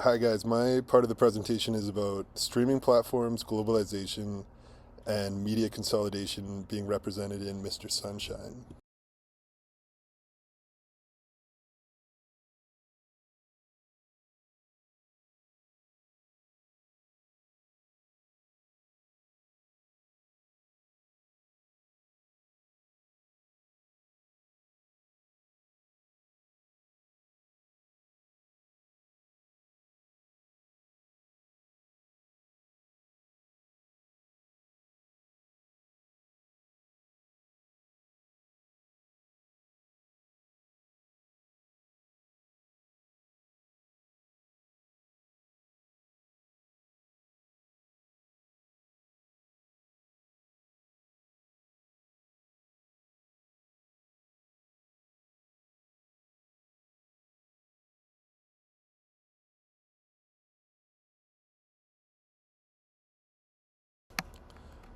Hi guys, my part of the presentation is about streaming platforms, globalization, and media consolidation being represented in Mr. Sunshine.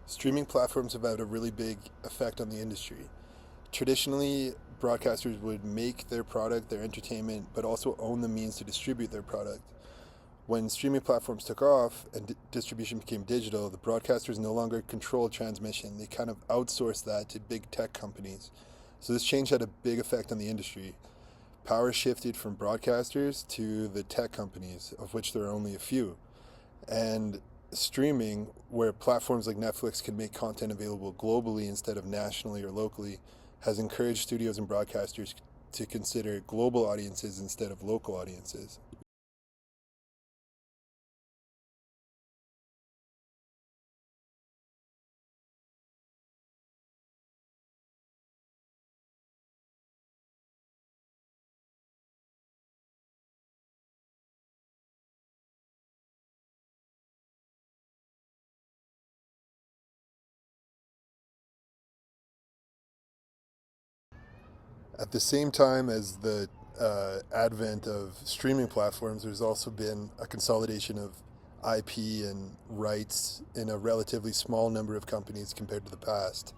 Streaming platforms have had a really big effect on the industry. Traditionally, broadcasters would make their product, their entertainment, but also own the means to distribute their product. When streaming platforms took off and distribution became digital, the broadcasters no longer controlled transmission. They kind of outsourced that to big tech companies. So this change had a big effect on the industry. Power shifted from broadcasters to the tech companies, of which there are only a few. And streaming, where platforms like Netflix can make content available globally instead of nationally or locally, has encouraged studios and broadcasters to consider global audiences instead of local audiences. At the same time as the advent of streaming platforms, there's also been a consolidation of IP and rights in a relatively small number of companies compared to the past.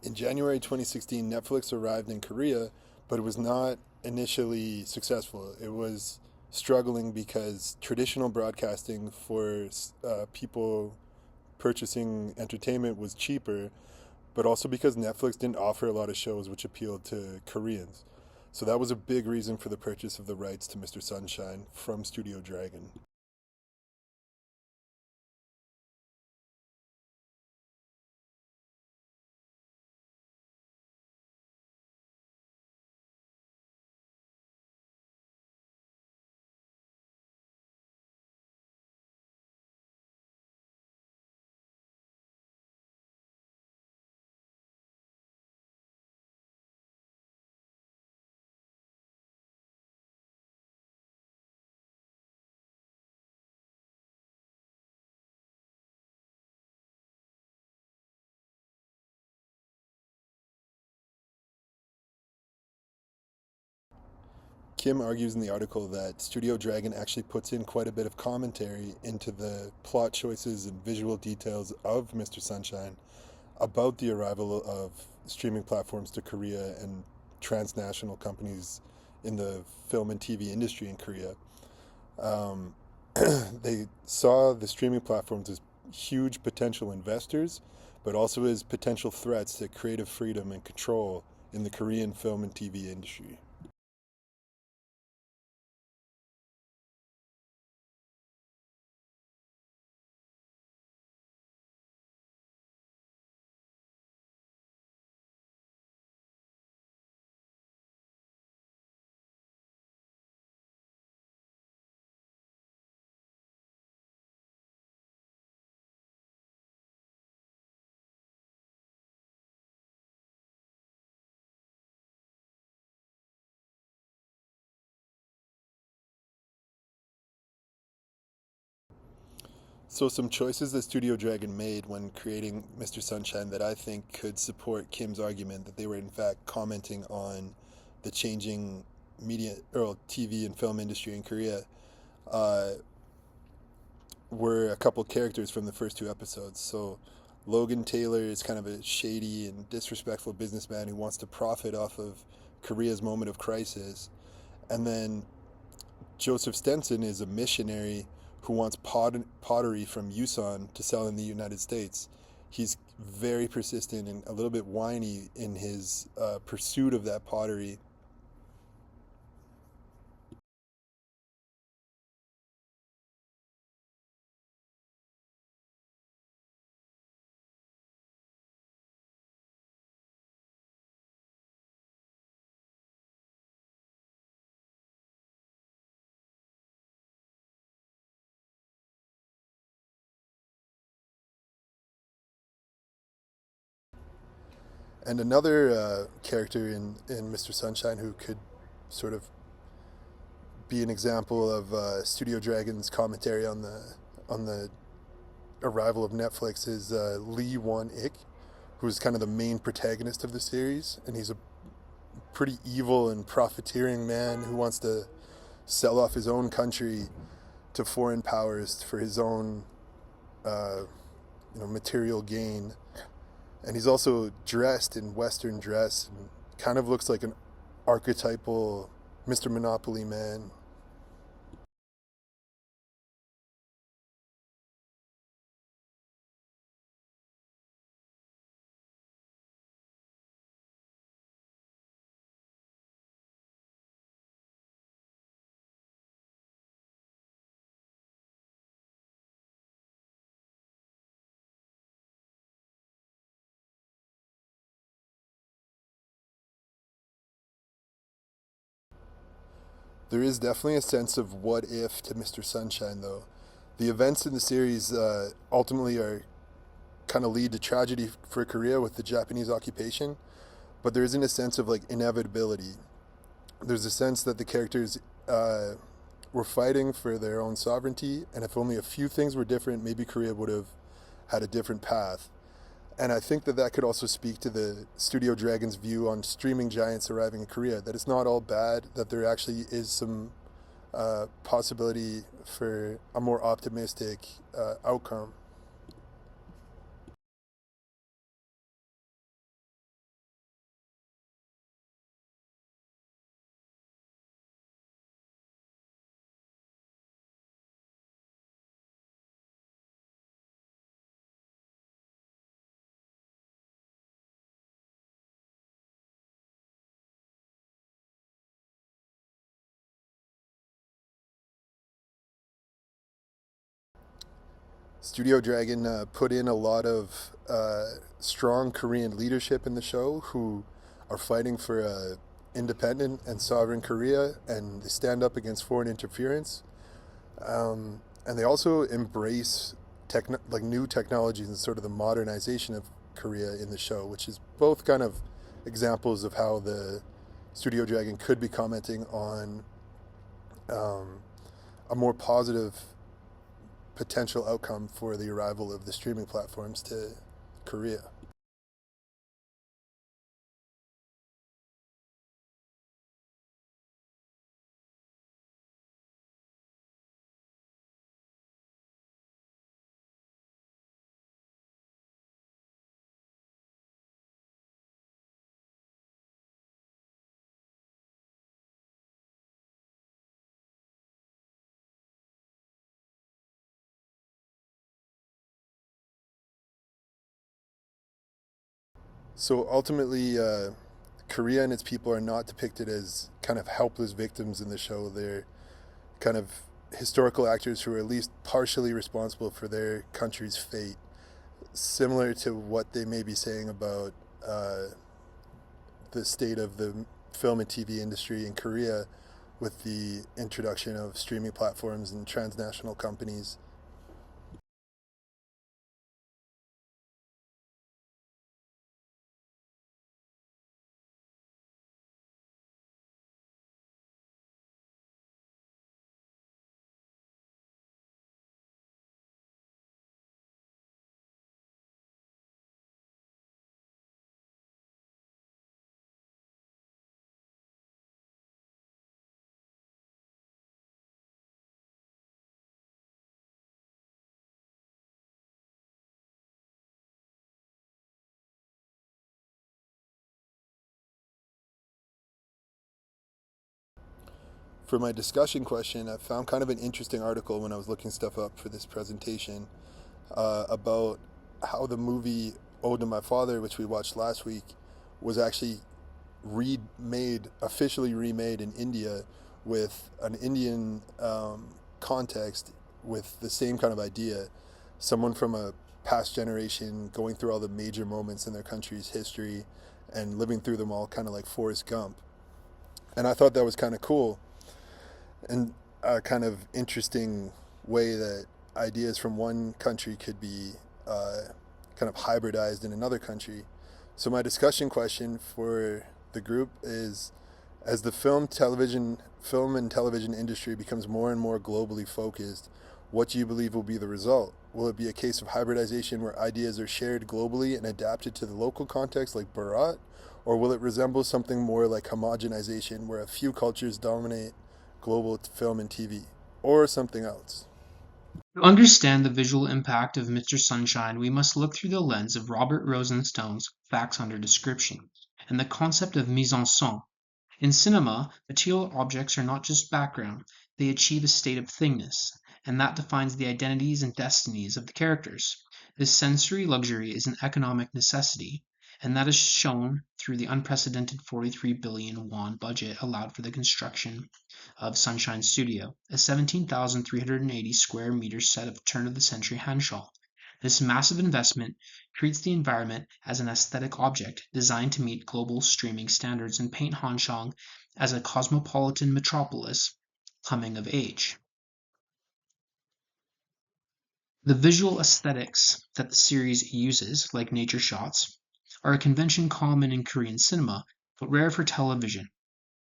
In January 2016, Netflix arrived in Korea, but it was not initially successful. It was struggling because traditional broadcasting for people purchasing entertainment was cheaper, but also because Netflix didn't offer a lot of shows which appealed to Koreans. So that was a big reason for the purchase of the rights to Mr. Sunshine from Studio Dragon. Kim argues in the article that Studio Dragon actually puts in quite a bit of commentary into the plot choices and visual details of Mr. Sunshine about the arrival of streaming platforms to Korea and transnational companies in the film and TV industry in Korea. Um, they saw the streaming platforms as huge potential investors, but also as potential threats to creative freedom and control in the Korean film and TV industry. So some choices that Studio Dragon made when creating Mr. Sunshine that I think could support Kim's argument that they were in fact commenting on the changing media or TV and film industry in Korea uh, were a couple characters from the first two episodes. So Logan Taylor is kind of a shady and disrespectful businessman who wants to profit off of Korea's moment of crisis. And then Joseph Stenson is a missionary who wants pottery from Yusan to sell in the United States. He's very persistent and a little bit whiny in his pursuit of that pottery. And another character in Mr. Sunshine who could sort of be an example of Studio Dragon's commentary on the arrival of Netflix is Lee Won Ik, who's kind of the main protagonist of the series, and he's a pretty evil and profiteering man who wants to sell off his own country to foreign powers for his own, uh, material gain. And he's also dressed in Western dress and kind of looks like an archetypal Mr. Monopoly man. There is definitely a sense of what if to Mr. Sunshine, though. The events in the series ultimately are kind of lead to tragedy for Korea with the Japanese occupation, but there isn't a sense of like inevitability. There's a sense that the characters were fighting for their own sovereignty, and if only a few things were different, maybe Korea would have had a different path. And I think that that could also speak to the Studio Dragon's view on streaming giants arriving in Korea, that it's not all bad, that there actually is some possibility for a more optimistic outcome. Studio Dragon put in a lot of strong Korean leadership in the show who are fighting for independent and sovereign Korea, and they stand up against foreign interference. And they also embrace like new technologies and sort of the modernization of Korea in the show, which is both kind of examples of how the Studio Dragon could be commenting on um, a more positive potential outcome for the arrival of the streaming platforms to Korea. So ultimately, Korea and its people are not depicted as kind of helpless victims in the show. They're kind of historical actors who are at least partially responsible for their country's fate, similar to what they may be saying about uh, the state of the film and TV industry in Korea with the introduction of streaming platforms and transnational companies. For my discussion question, I found kind of an interesting article when I was looking stuff up for this presentation about how the movie Ode to My Father, which we watched last week, was actually officially remade in India with an Indian context with the same kind of idea. Someone from a past generation going through all the major moments in their country's history and living through them all, kind of like Forrest Gump. And I thought that was kind of cool and a kind of interesting way that ideas from one country could be kind of hybridized in another country. So my discussion question for the group is: as the film and television industry becomes more and more globally focused, what do you believe will be the result? Will it be a case of hybridization where ideas are shared globally and adapted to the local context like Bharat? Or will it resemble something more like homogenization where a few cultures dominate global film and TV? Or something else? To understand the visual impact of Mr. Sunshine, we must look through the lens of Robert Rosenstone's Facts Under Description and the concept of mise en scène. In cinema, material objects are not just background, they achieve a state of thingness, and that defines the identities and destinies of the characters. This sensory luxury is an economic necessity, and that is shown through the unprecedented 43 billion won budget allowed for the construction of Sunshine Studio, a 17,380 square meter set of turn of the century Hanshall. This massive investment treats the environment as an aesthetic object designed to meet global streaming standards and paint Hanshong as a cosmopolitan metropolis coming of age. The visual aesthetics that the series uses, like nature shots, are a convention common in Korean cinema, but rare for television.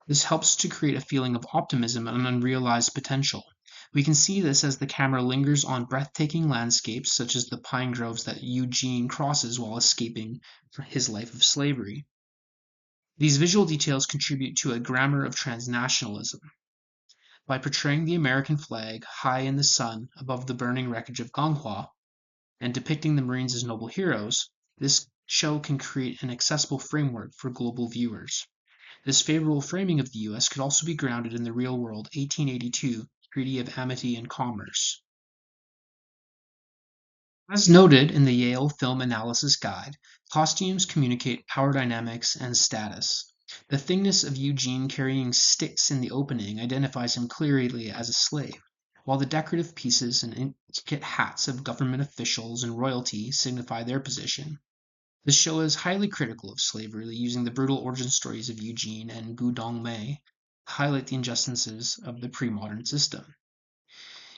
This helps to create a feeling of optimism and unrealized potential. We can see this as the camera lingers on breathtaking landscapes such as the pine groves that Eugene crosses while escaping his life of slavery. These visual details contribute to a grammar of transnationalism. By portraying the American flag high in the sun above the burning wreckage of Ganghwa and depicting the Marines as noble heroes, this show can create an accessible framework for global viewers. This favorable framing of the U.S. could also be grounded in the real-world 1882 Treaty of Amity and Commerce. As noted in the Yale Film Analysis Guide, costumes communicate power dynamics and status. The thingness of Eugene carrying sticks in the opening identifies him clearly as a slave, while the decorative pieces and intricate hats of government officials and royalty signify their position. The show is highly critical of slavery, using the brutal origin stories of Eugene and Gu Dongmei to highlight the injustices of the pre-modern system.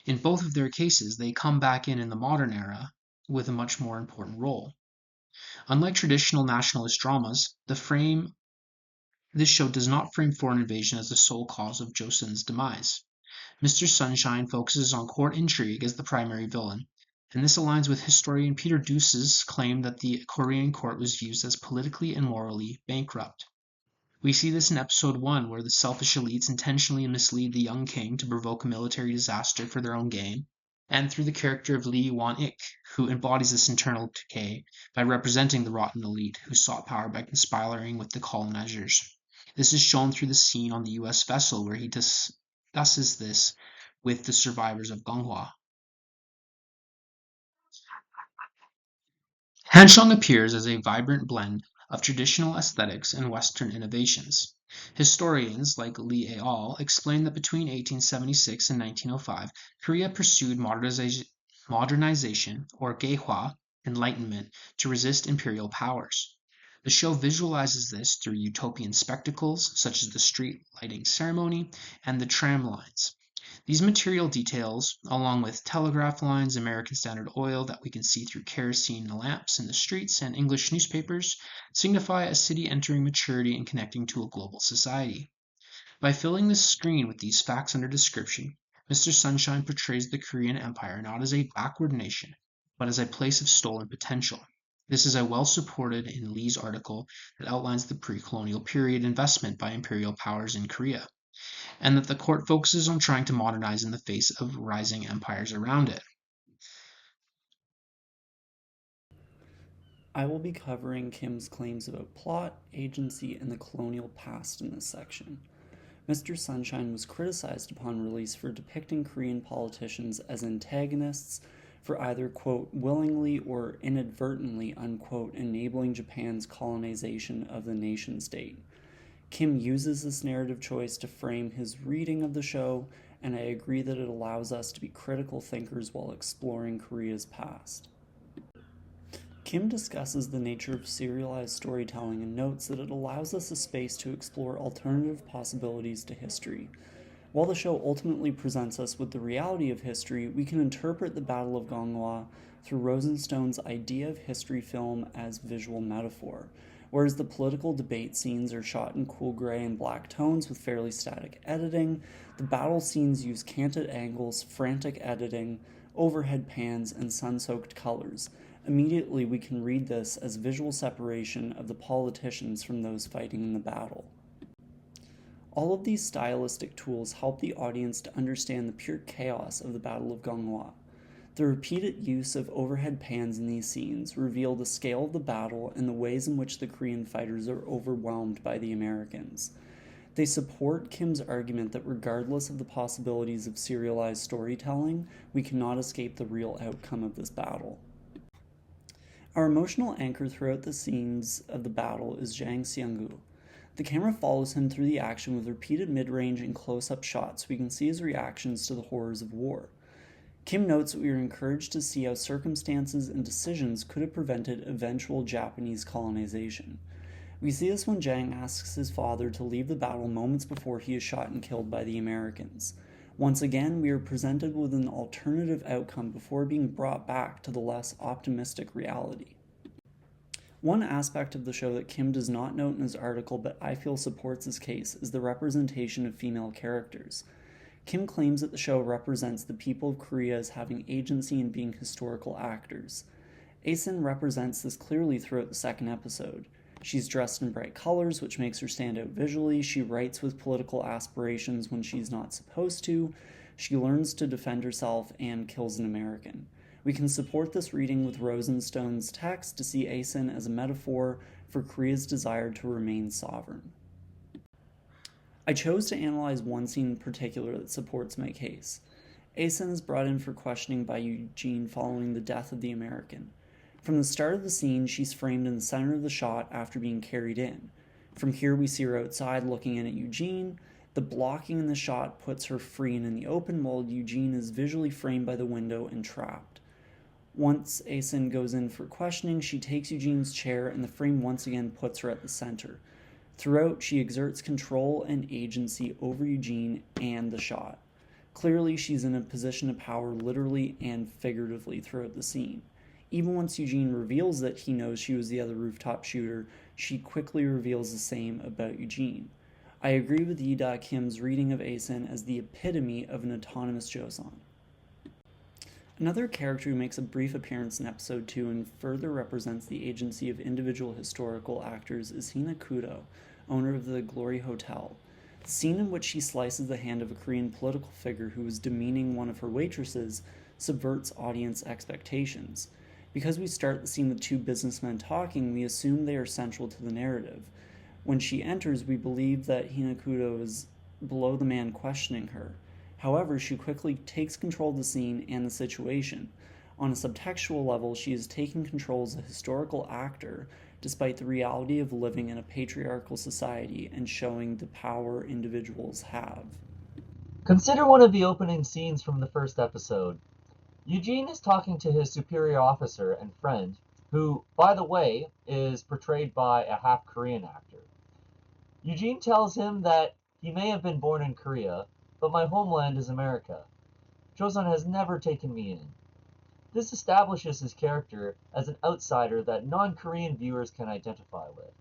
In both of their cases, they come back in the modern era with a much more important role. Unlike traditional nationalist dramas, this show does not frame foreign invasion as the sole cause of Joseon's demise. Mr. Sunshine focuses on court intrigue as the primary villain, and this aligns with historian Peter Dooce's claim that the Korean court was viewed as politically and morally bankrupt. We see this in episode 1, where the selfish elites intentionally mislead the young king to provoke a military disaster for their own gain, and through the character of Lee Won-ik, who embodies this internal decay by representing the rotten elite who sought power by conspiring with the colonizers. This is shown through the scene on the U.S. vessel where he discusses this with the survivors of Gonghwa. Hanshong appears as a vibrant blend of traditional aesthetics and Western innovations. Historians like Lee et al. Explain that between 1876 and 1905, Korea pursued modernization or Geihwa enlightenment to resist imperial powers. The show visualizes this through utopian spectacles such as the street lighting ceremony and the tram lines. These material details, along with telegraph lines, American Standard Oil that we can see through kerosene lamps in the streets, and English newspapers, signify a city entering maturity and connecting to a global society. By filling the screen with these facts under description, Mr. Sunshine portrays the Korean Empire not as a backward nation, but as a place of stolen potential. This is well supported in Lee's article that outlines the pre-colonial period investment by imperial powers in Korea, and that the court focuses on trying to modernize in the face of rising empires around it. I will be covering Kim's claims about plot, agency, and the colonial past in this section. Mr. Sunshine was criticized upon release for depicting Korean politicians as antagonists for either, quote, willingly or inadvertently, unquote, enabling Japan's colonization of the nation-state. Kim uses this narrative choice to frame his reading of the show, and I agree that it allows us to be critical thinkers while exploring Korea's past. Kim discusses the nature of serialized storytelling and notes that it allows us a space to explore alternative possibilities to history. While the show ultimately presents us with the reality of history, we can interpret the Battle of Ganghwa through Rosenstone's idea of history film as visual metaphor. Whereas the political debate scenes are shot in cool gray and black tones with fairly static editing, the battle scenes use canted angles, frantic editing, overhead pans, and sun-soaked colors. Immediately, we can read this as visual separation of the politicians from those fighting in the battle. All of these stylistic tools help the audience to understand the pure chaos of the Battle of Ganghwa. The repeated use of overhead pans in these scenes reveal the scale of the battle and the ways in which the Korean fighters are overwhelmed by the Americans. They support Kim's argument that regardless of the possibilities of serialized storytelling, we cannot escape the real outcome of this battle. Our emotional anchor throughout the scenes of the battle is Jang Seung-gu. The camera follows him through the action with repeated mid-range and close-up shots so we can see his reactions to the horrors of war. Kim notes that we are encouraged to see how circumstances and decisions could have prevented eventual Japanese colonization. We see this when Jang asks his father to leave the battle moments before he is shot and killed by the Americans. Once again, we are presented with an alternative outcome before being brought back to the less optimistic reality. One aspect of the show that Kim does not note in his article but I feel supports his case is the representation of female characters. Kim claims that the show represents the people of Korea as having agency and being historical actors. Aesin represents this clearly throughout the second episode. She's dressed in bright colors, which makes her stand out visually. She writes with political aspirations when she's not supposed to. She learns to defend herself and kills an American. We can support this reading with Rosenstone's text to see Aesin as a metaphor for Korea's desire to remain sovereign. I chose to analyze one scene in particular that supports my case. Aesin is brought in for questioning by Eugene following the death of the American. From the start of the scene, she's framed in the center of the shot after being carried in. From here, we see her outside looking in at Eugene. The blocking in the shot puts her free and in the open, while Eugene is visually framed by the window and trapped. Once Aesin goes in for questioning, she takes Eugene's chair, and the frame once again puts her at the center. Throughout, she exerts control and agency over Eugene and the shot. Clearly, she's in a position of power literally and figuratively throughout the scene. Even once Eugene reveals that he knows she was the other rooftop shooter, she quickly reveals the same about Eugene. I agree with Yi-Da Kim's reading of Aesin as the epitome of an autonomous Joseon. Another character who makes a brief appearance in episode 2 and further represents the agency of individual historical actors is Hina Kudo, owner of the Glory Hotel. The scene in which she slices the hand of a Korean political figure who is demeaning one of her waitresses subverts audience expectations. Because we start the scene with two businessmen talking, we assume they are central to the narrative. When she enters, we believe that Hina Kudo is below the man questioning her. However, she quickly takes control of the scene and the situation. On a subtextual level, she is taking control as a historical actor, despite the reality of living in a patriarchal society and showing the power individuals have. Consider one of the opening scenes from the first episode. Eugene is talking to his superior officer and friend, who, by the way, is portrayed by a half-Korean actor. Eugene tells him that he may have been born in Korea, but my homeland is America. Joseon has never taken me in. This establishes his character as an outsider that non-Korean viewers can identify with.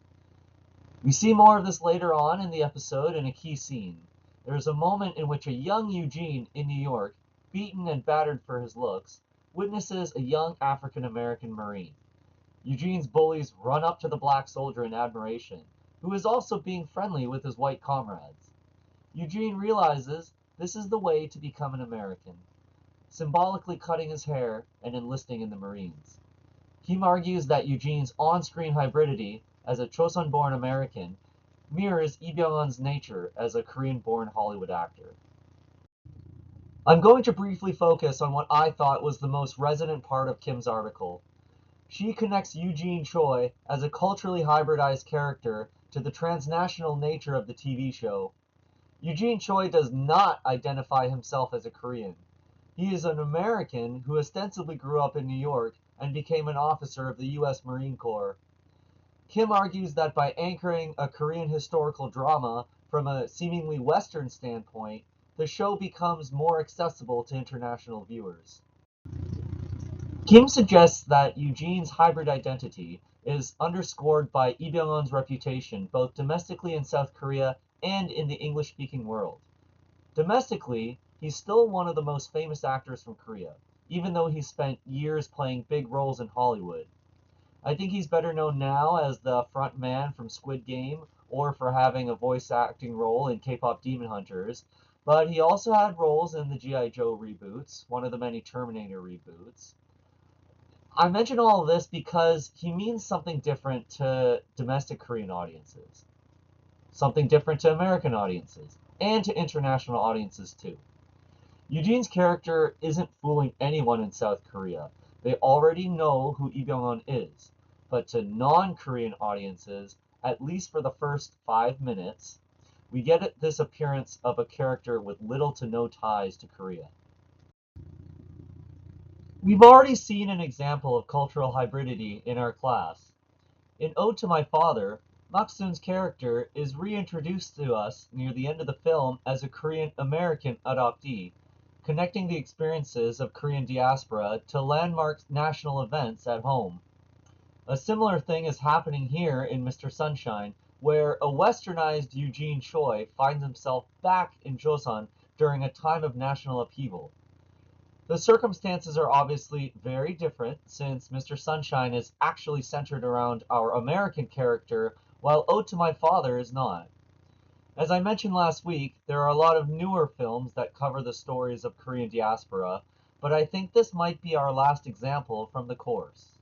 We see more of this later on in the episode in a key scene. There is a moment in which a young Eugene in New York, beaten and battered for his looks, witnesses a young African-American Marine. Eugene's bullies run up to the black soldier in admiration, who is also being friendly with his white comrades. Eugene realizes this is the way to become an American, symbolically cutting his hair and enlisting in the Marines. Kim argues that Eugene's on-screen hybridity as a Chosun-born American mirrors Lee Byung-hun's nature as a Korean-born Hollywood actor. I'm going to briefly focus on what I thought was the most resonant part of Kim's article. She connects Eugene Choi as a culturally hybridized character to the transnational nature of the TV show. Eugene Choi does not identify himself as a Korean. He is an American who ostensibly grew up in New York and became an officer of the U.S. Marine Corps. Kim argues that by anchoring a Korean historical drama from a seemingly Western standpoint, the show becomes more accessible to international viewers. Kim suggests that Eugene's hybrid identity is underscored by Lee Byung-hun's reputation both domestically in South Korea and in the English-speaking world. Domestically, he's still one of the most famous actors from Korea, even though he spent years playing big roles in Hollywood. I think he's better known now as the front man from Squid Game or for having a voice acting role in K-pop Demon Hunters, but he also had roles in the G.I. Joe reboots, one of the many Terminator reboots. I mention all of this because he means something different to domestic Korean audiences, something different to American audiences, and to international audiences too. Eugene's character isn't fooling anyone in South Korea. They already know who Lee Byung-hun is. But to non-Korean audiences, at least for the first 5 minutes, we get this appearance of a character with little to no ties to Korea. We've already seen an example of cultural hybridity in our class. In Ode to My Father, Mak-soon's character is reintroduced to us near the end of the film as a Korean-American adoptee, connecting the experiences of Korean diaspora to landmark national events at home. A similar thing is happening here in Mr. Sunshine, where a westernized Eugene Choi finds himself back in Joseon during a time of national upheaval. The circumstances are obviously very different since Mr. Sunshine is actually centered around our American character, while Ode to My Father is not. As I mentioned last week, there are a lot of newer films that cover the stories of Korean diaspora, but I think this might be our last example from the course.